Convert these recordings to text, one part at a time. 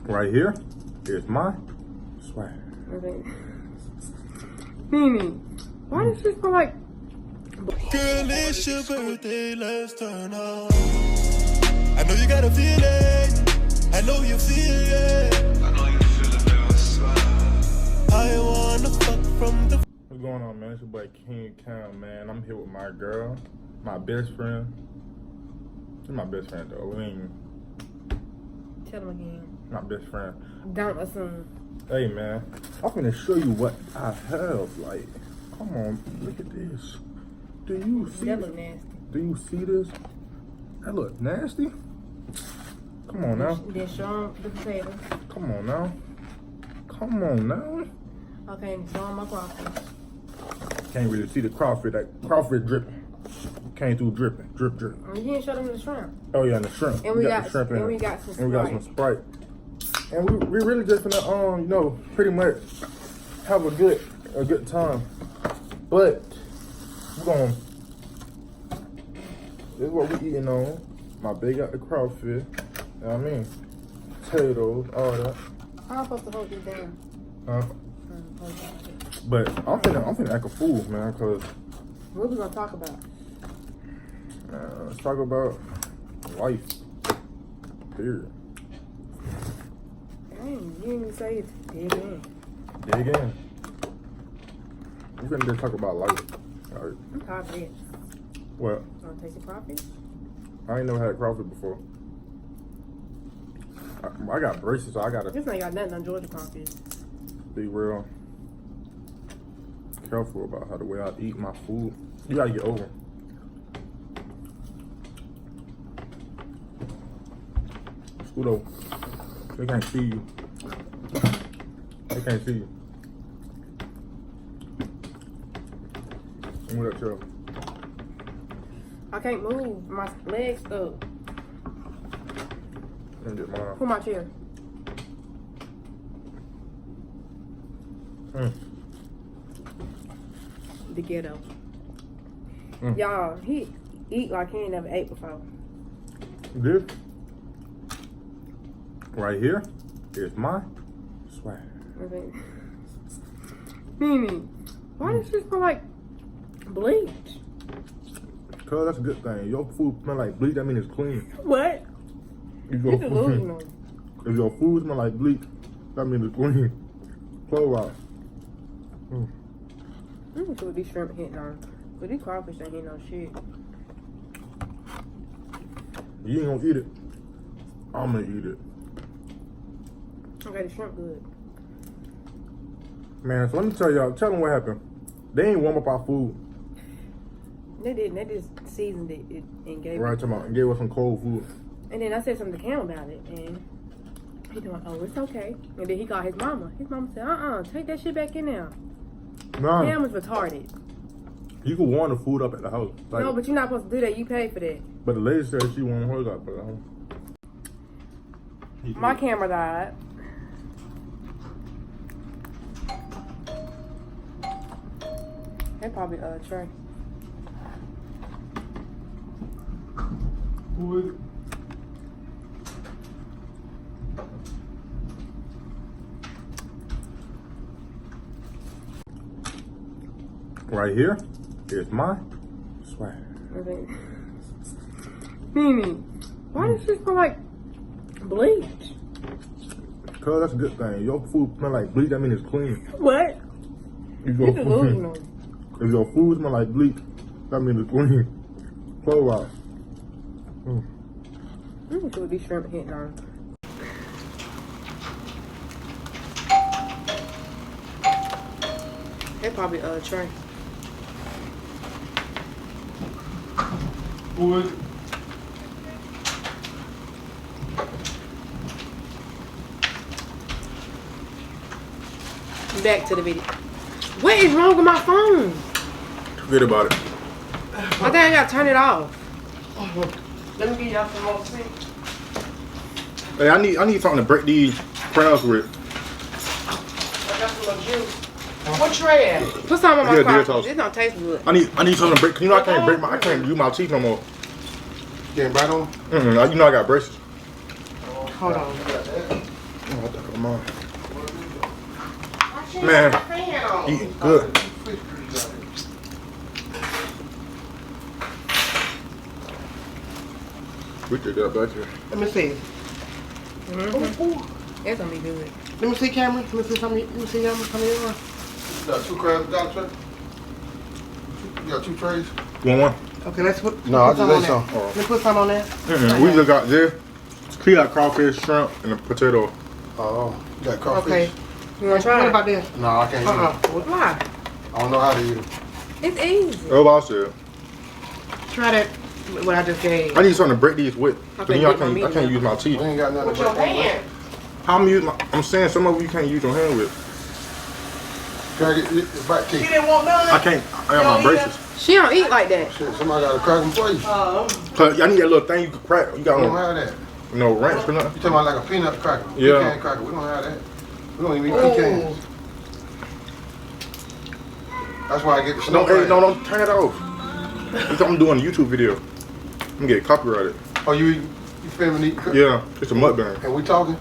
Right here is my swag. Mimi, why does she feel like... Girl, it's your birthday, let's turn up. I know you got a feeling. I know you feel it. I know you feel it, baby, I swear. I wanna fuck from the... What's going on, man? It's your boy King Cam, man. I'm here with my girl, my best friend. She's my best friend, though. We ain't... Tell him again. My best friend. Don't assume. Hey, man. I'm gonna show you what I have. Like, come on, look at this. Do you see That this? look nasty. Do you see this? That look nasty. Come on now. Then show him the potato. Come on now. Come on now. Okay, and show him my crawfish. Can't really see the crawfish. That crawfish dripping. Came through dripping. Drip, drip. You didn't show them the shrimp. Oh yeah, and the shrimp. And we got the shrimp in and we it. got some And we got some Sprite. And we really just gonna you know, pretty much have a good time. But we're gonna, this is what we eating on. My bae got the crawfish. You know what I mean? Potatoes, all that. How am I supposed to hold these down? Huh? But I'm finna act a fool, man, cause What we gonna talk about? let's talk about life. Period. Dang, you didn't even say it. Dig in. Dig in. We're gonna just talk about life. All right. I'm tired of it. Well, Wanna taste the crawfish? I ain't never had crawfish before. I got braces, so I gotta This ain't got nothing on Georgia crawfish. be real careful about how the way I eat my food. You gotta get over. Scudo, they can't see you. They can't see you. And what up, Cheryl? I can't move. My legs up. Let me get mine. Pull my chair. The ghetto. Y'all, he eat like he ain't never ate before. This right here is my swag. Mimi, why does she smell like bleach? Cause that's a good thing. Your food smell like bleach, that means it's clean. What? If You delusional. if your food smell like bleach, that means it's clean. Close out. Let me see what these shrimp hitting on. But these crawfish ain't hitting on shit. You ain't gonna eat it. I'm gonna eat it. Okay, the shrimp good. Man, so let me tell y'all, tell them what happened. They ain't warm up our food. They didn't. They just seasoned it and gave Right, it. talking about, and gave us some cold food. And then I said something to Cam about it, and he doing, oh, it's okay. And then he called his mama. His mama said, take that shit back in there. Nah, Cam was retarded. you can warm the food up at the house. Like, No, but you're not supposed to do that. You pay for that. but the lady said she wanted hers up at home. My camera died. They probably Trey. Who is it? Right here is my swag. Mimi, why does she smell like bleach? Cause that's a good thing. Your food smell like bleach, that means it's clean. What? If You delusional. if your food smell like bleach, that means it's clean. Close out. Let me see what these shrimp hitting on. They probably Trey. Who is it? Back to the video. What is wrong with my phone? Forget about it. I think I gotta turn it off. Let me get y'all some more tea. Hey, I need something to break these crowns with. I got some more juice. What tray at? Put some on my Yeah, deer coffee. toast. This don't taste good. I need something to break. You know I can't use my teeth no more. Getting right on? You know I got braces. Hold on. Oh, I thought I'm on. Man, eating good. We did that back here. Let me see. It's gonna be good. Let me see, Cameron. Let me see something. Let me see, Cameron. Come here. You got 2 crabs, Dollar Tree? You got 2 trays? You want one? Okay, let's put. No, I put just ate some. some. Let's put some on there. We just got this. We got crawfish, shrimp, and a potato. Oh, you got crawfish? Okay. You wanna try What it? about this? No, I can't eat it. Why? I don't know how to eat it. It's easy. That's what I said. Try that. What I just gave. I need something to break these with. I Cause can't I break my can't, meat I can't now. use my teeth. We ain't got nothing With to your break. hand. How I'm saying some of you can't use your hand with. Crack it, it's back She teeth. didn't want none. I can't. I got my braces. She don't eat like that. Shit, somebody gotta crack them for you. Cause y'all need that little thing you can crack. You We got don't no, have that. no ranch or nothing. You talking about like a peanut cracker? Yeah. Pecan cracker. We don't have that. We don't even eat Oh. pecans. That's why I get the snow. No, hey, no, don't turn it off. I'm doing a YouTube video. I'm gonna get copyrighted. Oh, you filming it? Yeah, it's a mukbang. And we talking?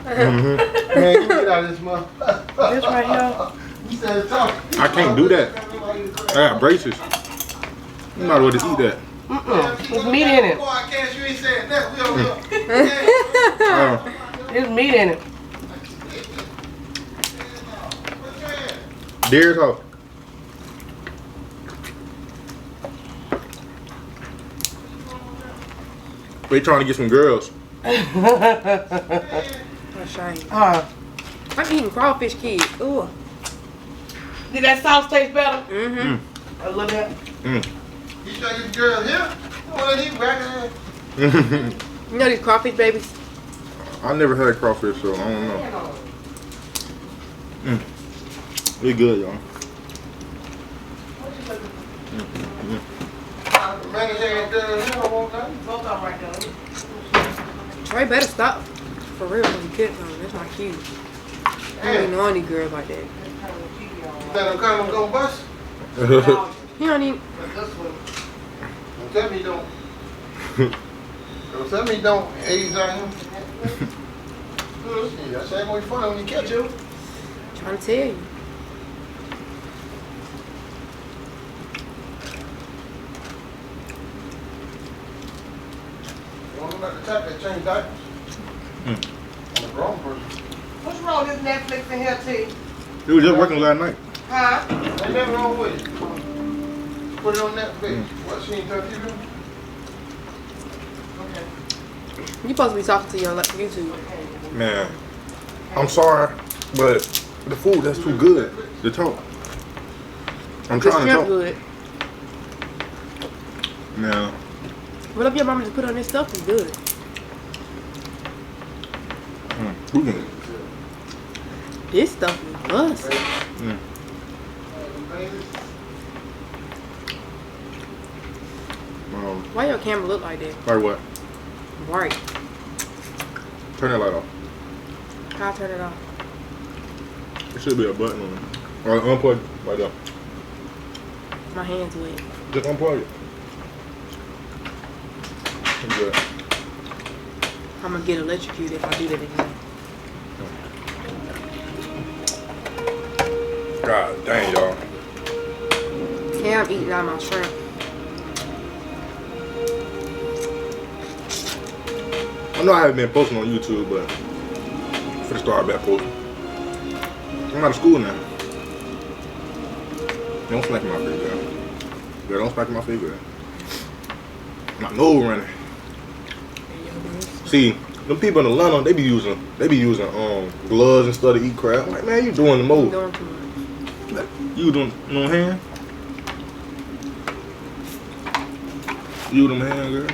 Mm-hmm. Man, you get out of this mother. This right here. You said talking. I can't do that. I got braces. You might as well just eat that. There's meat in it. Boy, I can't. You ain't saying that. We over here. There's meat in it. Deer's house. They trying to get some girls. That's shame. I'm eating crawfish kids. Ooh. Did that sauce taste better? Mm-hmm. A little bit. You trying to get the girl here? One of these back You know these crawfish babies? I never had crawfish, so I don't know. They good, y'all. Man, this ain't girl here. I want that. Both of them right there. Trey better stop. For real, when you kids on. That's not cute. I don't even know any girls like that. Let them come and go bust. You don't even. This one. Don't tell me you don't. Don't tell me you don't age on him. Shit, that's ain't gonna be fun when you catch him. Trying to tell you. You want to let the tap that change diapers? On the grown person. What's wrong with this Netflix in here, T? He was just working last night. Huh? Ain't nothing wrong with it. Put it on Netflix. What, she ain't touch you? Okay. You supposed to be talking to your YouTube. Man, I'm sorry, but the food that's too good to talk. I'm This trying to shrimp talk. good. Now, What if your mama just put on this stuff? It's good. who can? This stuff is bust. Why your camera look like that? Like what? Right. Turn that light off. I'll turn it off. There should be a button on it. Or unplug it right there. My hand's wet. Just unplug it. I'm good. I'm gonna get electrocuted if I do that again. God dang, y'all. Yeah, I'm eating all my shrimp. I know I haven't been posting on YouTube, but I'm finna start back posting. I'm out of school now. Don't smack my face, girl. Girl, don't smack my face, girl. My nose running. See, them people in Atlanta, they be using gloves and stuff to eat crab. I'm like, man, you doing the I'm most. doing too much. You doing no hand? You them hand, girl.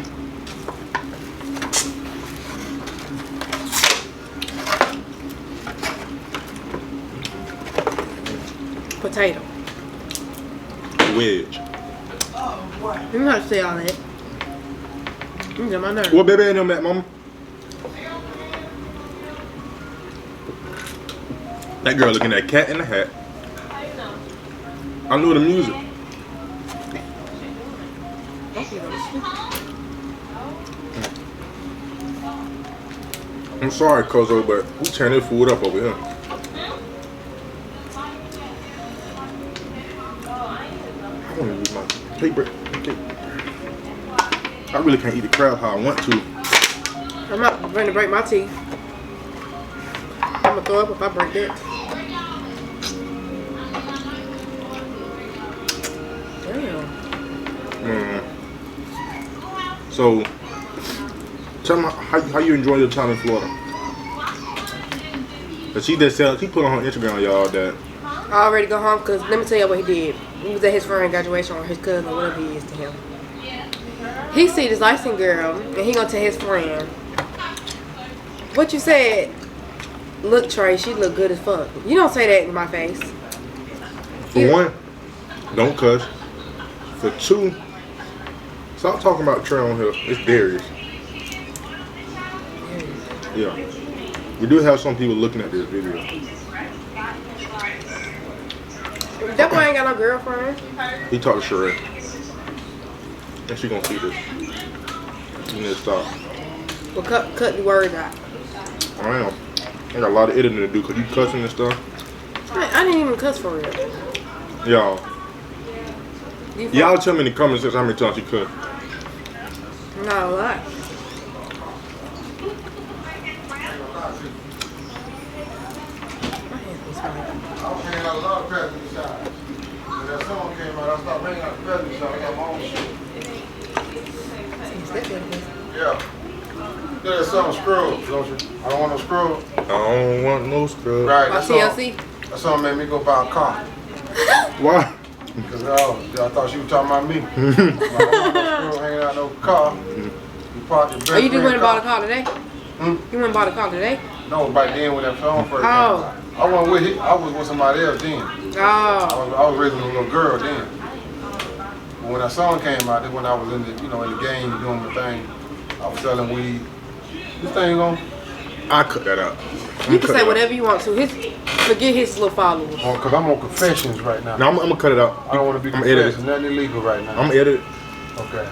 Potato. Wedge. You know how to say all that. You get my nerve. What baby ain't them at, mama? That girl looking at Cat in the Hat. I knew the music. I'm sorry, Cuzzo, but we tearing this food up over here. I want to use my paper. Okay. I really can't eat the crab how I want to. I'm not going to break my teeth. I'm going to throw up if I break it. Damn. So, tell me how you enjoy your time in Florida. But she put on her Instagram, y'all, that I already go home because let me tell you what he did. He was at his friend's graduation or his cousin or whatever he is to him. He see this light-skinned girl and he gonna tell his friend, what you said? Look, Trey, she look good as fuck. You don't say that in my face. for one, don't cuss. For two, stop talking about Trey on here. It's Darius. Yeah. We do have some people looking at this video. That boy ain't got no girlfriend. He talked to Sheree. And she gonna see this. You need to stop. Well, cut the words out. I am. I got a lot of editing to do because you cussing and stuff. I didn't even cuss for real. Y'all. Y'all tell me in the comments how many times you cuss. Not a lot. I was hanging out a lot of crabs inside. When that song came out, I stopped hanging out the crabs inside. I got my own shit. Yeah. Yeah, that song Scrubs, don't you? I don't want no scrubs. I don't want no scrub. Right, My that song, TLC. that song made me go buy a car. Why? Because I thought she was talking about me. Like, I don't want no scrub hanging out no car. You parked your best Oh, you just friend went and bought a car today? Hmm? You went and bought a car today? No, back then when that song first came Oh. out. I wasn't with him. I was with somebody else then. Oh. I was raising a little girl then. But when that song came out, that's when I was in the, in the game doing my thing. I was selling weed. This thing on? I cut that out. You can say whatever you want to. Forget his little followers. Because I'm on confessions right now. No, I'm gonna cut it out. I don't want to be I'm gonna edit confessing nothing illegal right now. I'm gonna edit it. Okay.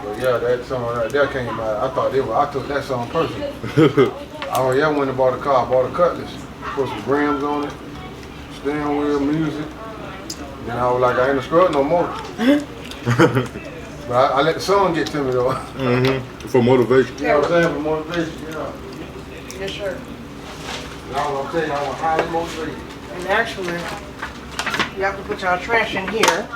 But yeah, that song right there came out. I thought I took that song personal. I went and bought a car, bought a Cutlass, put some grams on it, steering wheel, music. Then I was like, I ain't a scrub no more. But I let the song get to me though. For motivation. You know what I'm saying? For motivation, yeah. Yes, sir. And I was gonna tell you, I was highly motivated. And actually, you have to put your trash in here.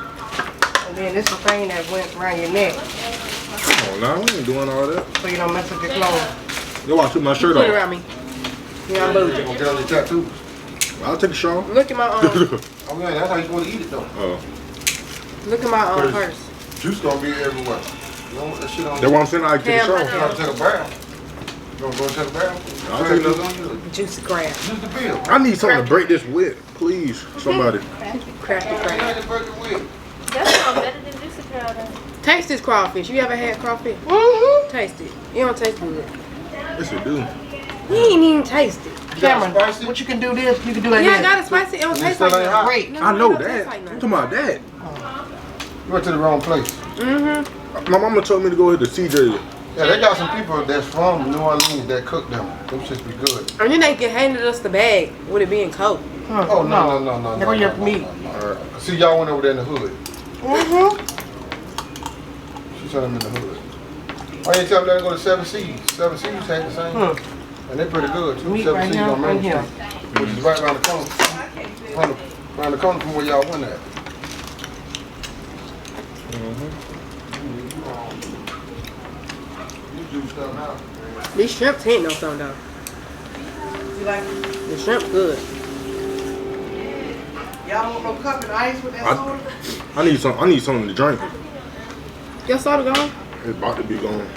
And then this is the thing that went around your neck. Come on now, we ain't doing all that. So you don't mess up your clothes. Yo, I took my shirt Put it off. around me. Yeah, I'm bougie. You gonna get all your tattoos? I'll take a shower. Look at my Oh yeah, that's how you want to eat it though. look at my purse. Juice gonna be everywhere. You don't want that shit on. That's why I'm saying I can take a Damn, You shower. gotta take a bath. You gonna go and take a bath? I'll take another. Juicy crab. Use the bill. I need something to break this with, please. Somebody. Crafty You crab. ain't break it with. That sounds better than juicy crab. Taste this crawfish. You ever had crawfish? Taste it. It don't taste good. Yes, it do. You ain't even taste it. Cameron, spicy? what you can do this, you can do like Yeah, I this. got it spicy. It don't And taste it still like ain't that. hot? Great. No, I it know don't taste that. like I'm that. talking about that. You went to the wrong place. My mama told me to go hit the CJ. Yeah, they got some people that's from New Orleans that cook them. Them shit be good. And then they handed us the bag with it being cold. Oh, no. They're gonna have meat. Alright. See, y'all went over there in the hood. She said I'm in the hood. Why you tell me let her go to Seven Seas? Seven Seas had the same. And they're pretty good too. Meat Seven right Seas here on Main and here. Street, which is right around the corner. Around the corner from where y'all went at. You do stuff now. These shrimps hitting on something though. You like, The shrimp good. y'all want no cup and ice with that soda? I need something to drink. Your soda gone? It's about to be gone.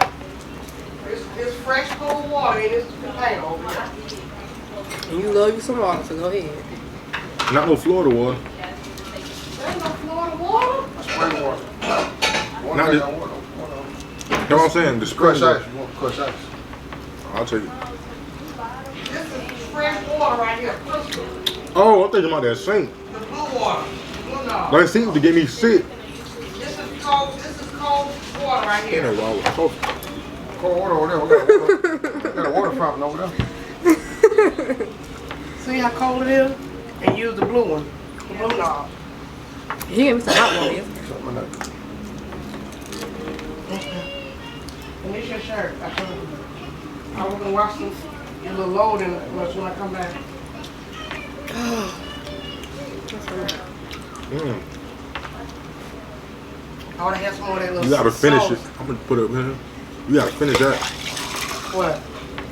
It's fresh cold water in this container over here. And you love you some water, so go ahead. Not no Florida water. There's no Florida water. Spring water. Not this- water. You know what I'm saying? The Crush spring ice. You want crush ice? I'll take it. This is fresh water right here. Crystal. Oh, I'm thinking about that sink. The blue water. Blue no. That sink to get me sick. This is cold water right Ain't here. no wrong with coffee. Cold water over there. We got Got a water fountain over there. See how cold it is? And use the blue one. The blue knob. He gave me some hot water. Something like that. And this your shirt. I told you. I was gonna wash this. Get a little load in it when I come back. I wanna have some more of that little You gotta finish sauce. it. I'm gonna put it up here. You gotta finish that. What?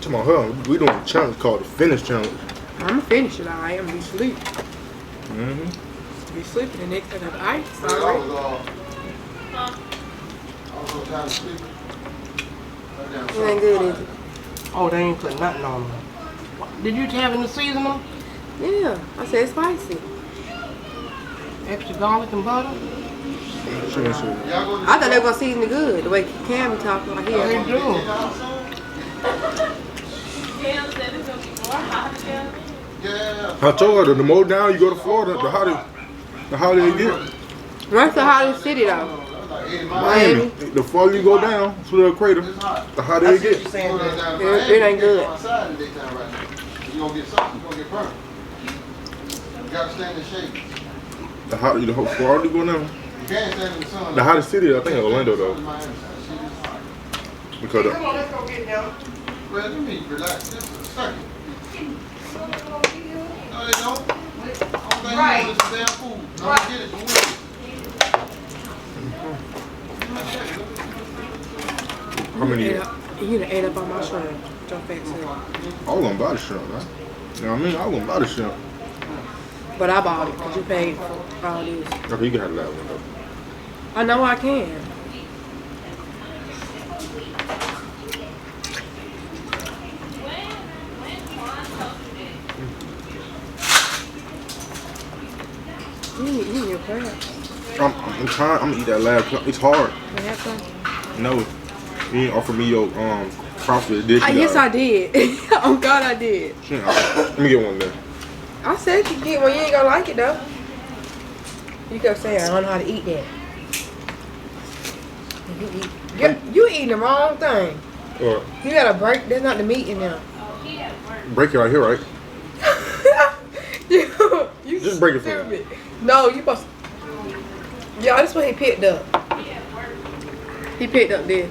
Come on, her. We doing a challenge called the Finish Challenge. I'm gonna finish it. I am be sleep. Mm-hmm. Be sleeping the next time I have ice. I Sorry. was so tired of sleeping. It ain't good, is it? Oh, they ain't put nothing on them. Did you have in the seasoning? Yeah. I said spicy. Extra garlic and butter? Sure. I thought they were gonna season it good. The way Cam be talking like They here. do. Yeah. I told her the more down you go to Florida, the hotter it get. Where's the hottest city though? Miami. The farther you go down to the equator, the hotter I it see what get. you're saying. Jay. It ain't good. You gonna get something, you gonna get burnt. You gotta stay in the shade. The farther you go down. You can't stand in the sun. The hottest city, I think, is Orlando though, because Come on, let's go get down. Well, let me relax just a second. No, they don't. Right. You want is some damn food. No, Right. get it. how many? You done ate up on my shrimp. Your fat self. I was gonna buy the shrimp, man. You know what I mean? I was gonna buy the shrimp. But I bought it because you paid for all this. Okay, you can have that one though. I know I can. You need your crab. I'm trying. I'm gonna eat that last. It's hard. You have some? No, you didn't offer me your CrossFit dish. Yes, I did. Oh God, I did. Let me get one there. I said you get one. You ain't gonna like it though. You kept saying I don't know how to eat that. You eating the wrong thing. Or You gotta break. There's not the meat in there. break it right here, right? you Just break it for me. stupid. No, you supposed. Yeah, that's what he picked up. He picked up the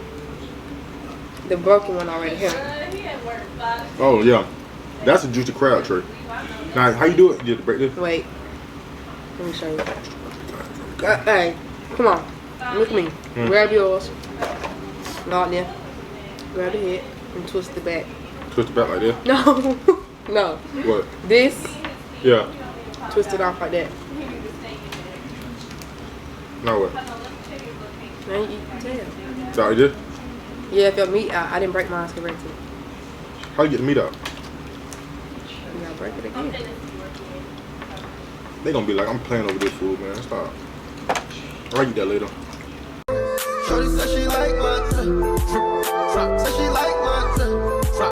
broken one already here. Oh yeah, that's a juicy crab tray. Now, how you do it? You just break this. Wait, let me show you. Hey, come on, look at me. Grab yours. Go out there. Grab the head and twist the back. Twist it back like this. No, no. What? This. Yeah. Twist it off like that. Now what? Now you eat the tail. Sorry, this. Yeah, if your meat out, I didn't break mine correctly. How you get the meat out? You gotta break it again. They gonna be like, I'm playing over this food, man. Stop. I'll eat that later. Shorty said she like my